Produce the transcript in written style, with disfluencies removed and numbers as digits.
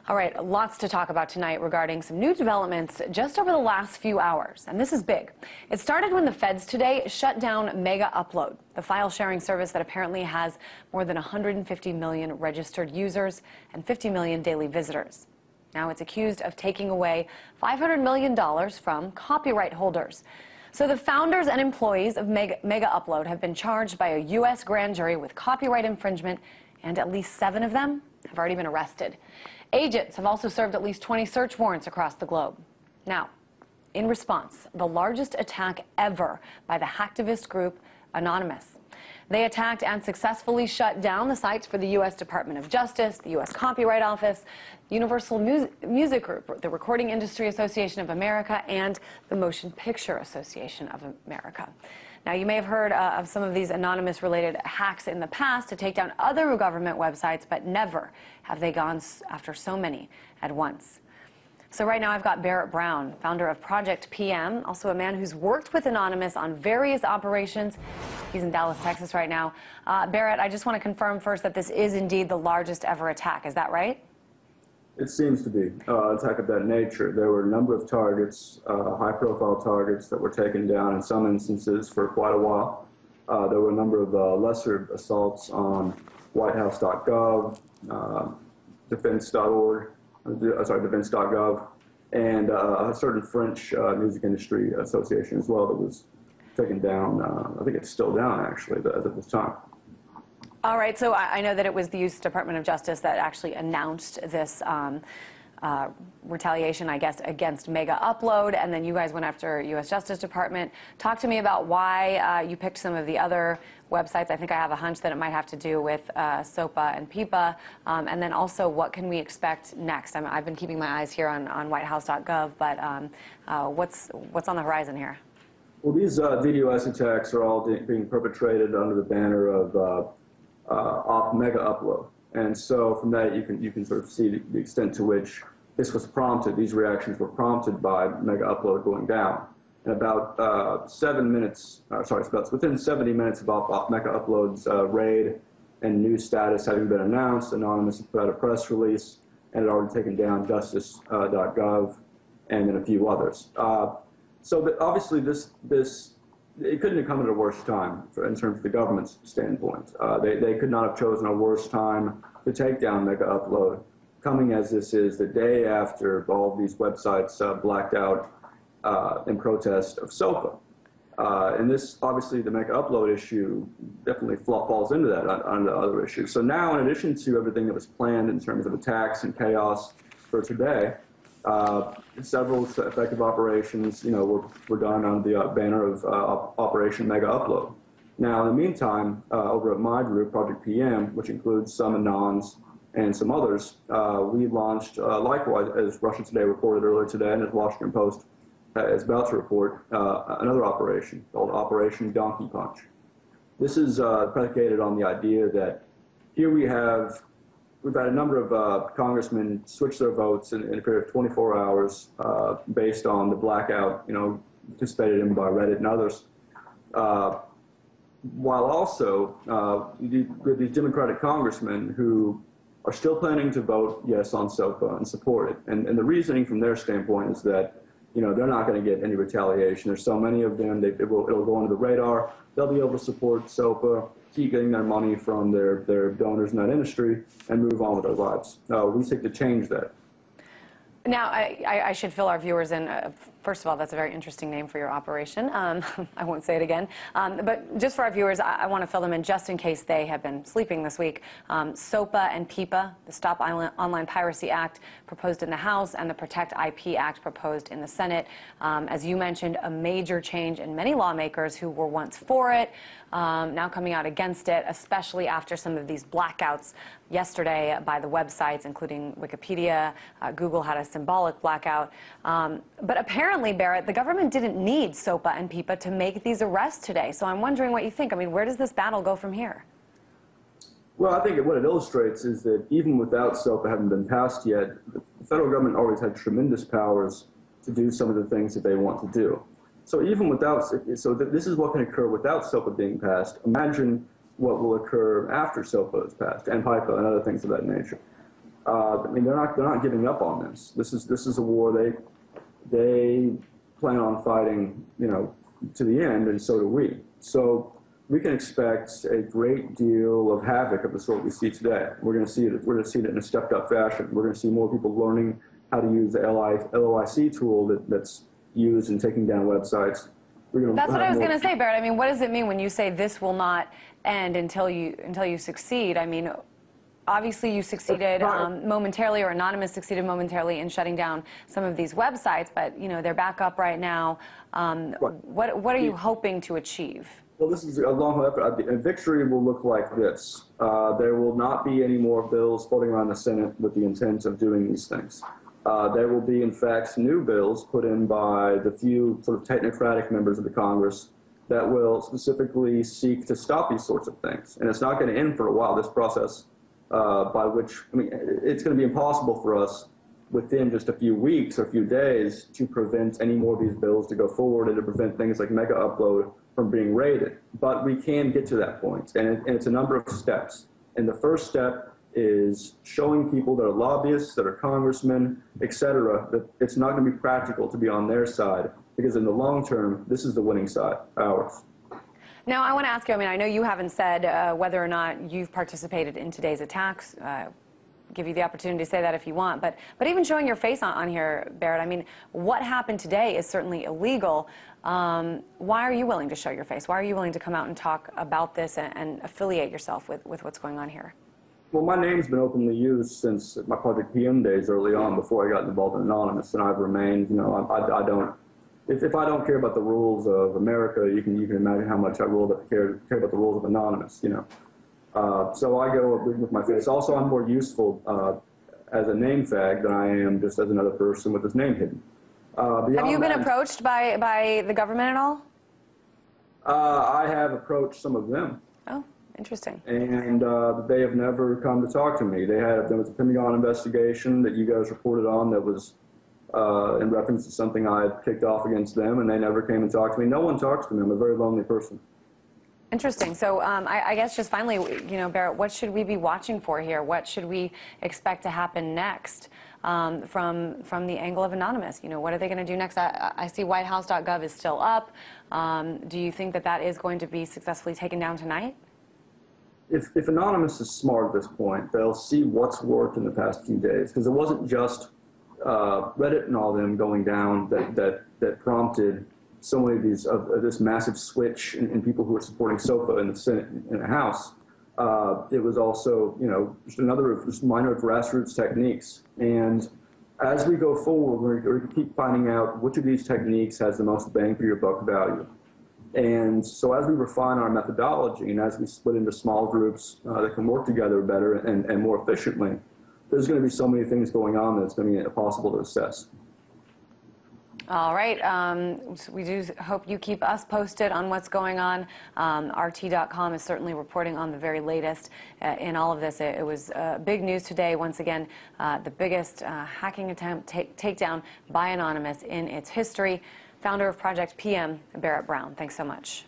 All right, lots to talk about tonight regarding some new developments just over the last few hours, and this is big. It started when the feds today shut down Mega Upload, the file sharing service that apparently has more than 150 million registered users and 50 million daily visitors. Now it's accused of taking away $500 million from copyright holders. So the founders and employees of Mega Upload have been charged by a U.S. grand jury with copyright infringement, and at least 7 of them have already been arrested. Agents have also served at least 20 search warrants across the globe. Now, in response, the largest attack ever by the hacktivist group Anonymous. They attacked and successfully shut down the sites for the U.S. Department of Justice, the U.S. Copyright Office, Universal Music Group, the Recording Industry Association of America, and the Motion Picture Association of America. Now, you may have heard of some of these anonymous-related hacks in the past to take down other government websites, but never have they gone after so many at once. So right now I've got Barrett Brown, founder of Project PM, also a man who's worked with Anonymous on various operations. He's in Dallas, Texas right now. Barrett, I just want to confirm first that this is indeed the largest ever attack. Is that right? It seems to be an attack of that nature. There were a number of targets, high-profile targets that were taken down in some instances for quite a while. There were a number of lesser assaults on Whitehouse.gov, Defense.gov, and a certain French music industry association as well that was taken down. I think it's still down, actually, as of this time. All right, so I know that it was the U.S. Department of Justice that actually announced this retaliation, I guess, against Mega Upload, and then you guys went after U.S. Justice Department. Talk to me about why you picked some of the other websites. I think I have a hunch that it might have to do with s.o.p.a. and PIPA, and then also what can we expect next? I've been keeping my eyes here on Whitehouse.gov, but what's on the horizon here? Well, these DDoS attacks are all being perpetrated under the banner of Mega Upload, and so from that you can sort of see the extent to which this was prompted. These reactions were prompted by Mega Upload going down. And about 7 minutes, it's within 70 minutes of Mega Upload's raid and new status having been announced, Anonymous put out a press release and had already taken down Justice.gov and then a few others. So obviously it couldn't have come at a worse time in terms of the government's standpoint. They could not have chosen a worse time to take down Mega Upload, coming as this is the day after all of these websites blacked out in protest of s.o.p.a. And this, obviously, the Mega Upload issue definitely falls into that on the other issues. So now, in addition to everything that was planned in terms of attacks and chaos for today, several effective operations, were done on the banner of Operation Mega Upload. Now, in the meantime, over at my group, Project PM, which includes some Anons and some others, we launched, likewise, as Russia Today reported earlier today, and as Washington Post is about to report, another operation called Operation Donkey Punch. This is predicated on the idea that here we've had a number of congressmen switch their votes in a period of 24 hours based on the blackout, participated in by Reddit and others, while also these Democratic congressmen who are still planning to vote yes on s.o.p.a. and support it. And the reasoning from their standpoint is that they're not going to get any retaliation. There's so many of them, it'll go under the radar. They'll be able to support s.o.p.a., keep getting their money from their donors in that industry, and move on with their lives. We seek to change that. Now, I should fill our viewers in. First of all, that's a very interesting name for your operation. I won't say it again. But just for our viewers, I want to fill them in just in case they have been sleeping this week. s.o.p.a. and PIPA, the Stop Online Piracy Act proposed in the House and the Protect IP Act proposed in the Senate. As you mentioned, a major change in many lawmakers who were once for it, now coming out against it, especially after some of these blackouts yesterday by the websites, including Wikipedia. Google had a symbolic blackout. But apparently, Barrett, the government didn't need s.o.p.a. and PIPA to make these arrests today. So I'm wondering what you think. I mean, where does this battle go from here? Well, I think what it illustrates is that even without s.o.p.a. having been passed yet, the federal government always had tremendous powers to do some of the things that they want to do. So even without, this is what can occur without s.o.p.a. being passed. Imagine what will occur after s.o.p.a. is passed, and PIPA and other things of that nature. I mean, they're not giving up on this. This is a war they plan on fighting, you know, to the end, and so do we. So we can expect a great deal of havoc of the sort we see today. We're going to see it. We're going to see it in a stepped-up fashion. We're going to see more people learning how to use the LOIC tool that's used in taking down websites. That's what I was going to say, Barrett. I mean, what does it mean when you say this will not end until you succeed? I mean, obviously you succeeded momentarily, or Anonymous succeeded momentarily in shutting down some of these websites, but you know they're back up right now. What are you hoping to achieve? Well, this is a long effort. A victory will look like this. There will not be any more bills floating around the Senate with the intent of doing these things. There will be, in fact, new bills put in by the few sort of technocratic members of the Congress that will specifically seek to stop these sorts of things. And it's not going to end for a while, this process, by which, I mean, it's going to be impossible for us within just a few weeks or a few days to prevent any more of these bills to go forward and to prevent things like mega upload from being raided. But we can get to that point, and it's a number of steps. And the first step is showing people that are lobbyists, that are congressmen, et cetera, that it's not going to be practical to be on their side, because in the long term, this is the winning side, ours. Now, I want to ask you, I mean, I know you haven't said whether or not you've participated in today's attacks. Give you the opportunity to say that if you want, but even showing your face on here, Barrett, I mean, what happened today is certainly illegal. Why are you willing to show your face? Why are you willing to come out and talk about this and affiliate yourself with what's going on here? Well, my name's been openly used since my Project PM days early on, before I got involved in Anonymous, and I've remained, you know, I don't, if I don't care about the rules of America, you can imagine how much I care about the rules of Anonymous, you know. So I go with my face. Also, I'm more useful as a name fag than I am just as another person with his name hidden. Have you been approached by the government at all? I have approached some of them. Oh, interesting. And they have never come to talk to me. There was a Pentagon investigation that you guys reported on that was in reference to something I had kicked off against them, and they never came and talked to me. No one talks to me. I'm a very lonely person. Interesting. So I guess just finally, you know, Barrett, what should we be watching for here? What should we expect to happen next from the angle of Anonymous? You know, what are they going to do next? I see Whitehouse.gov is still up. Do you think that is going to be successfully taken down tonight? If Anonymous is smart at this point, they'll see what's worked in the past few days, because it wasn't just Reddit and all them going down that prompted so many of these this massive switch in people who are supporting s.o.p.a in the Senate and the House. It was also, you know, just minor grassroots techniques. And as we go forward, we're going to keep finding out which of these techniques has the most bang for your buck value. And so as we refine our methodology and as we split into small groups that can work together better and more efficiently, there's going to be so many things going on that it's going to be impossible to assess. All right. We do hope you keep us posted on what's going on. RT.com is certainly reporting on the very latest in all of this. It was big news today. Once again, the biggest hacking attempt takedown by Anonymous in its history. Founder of Project PM, Barrett Brown. Thanks so much.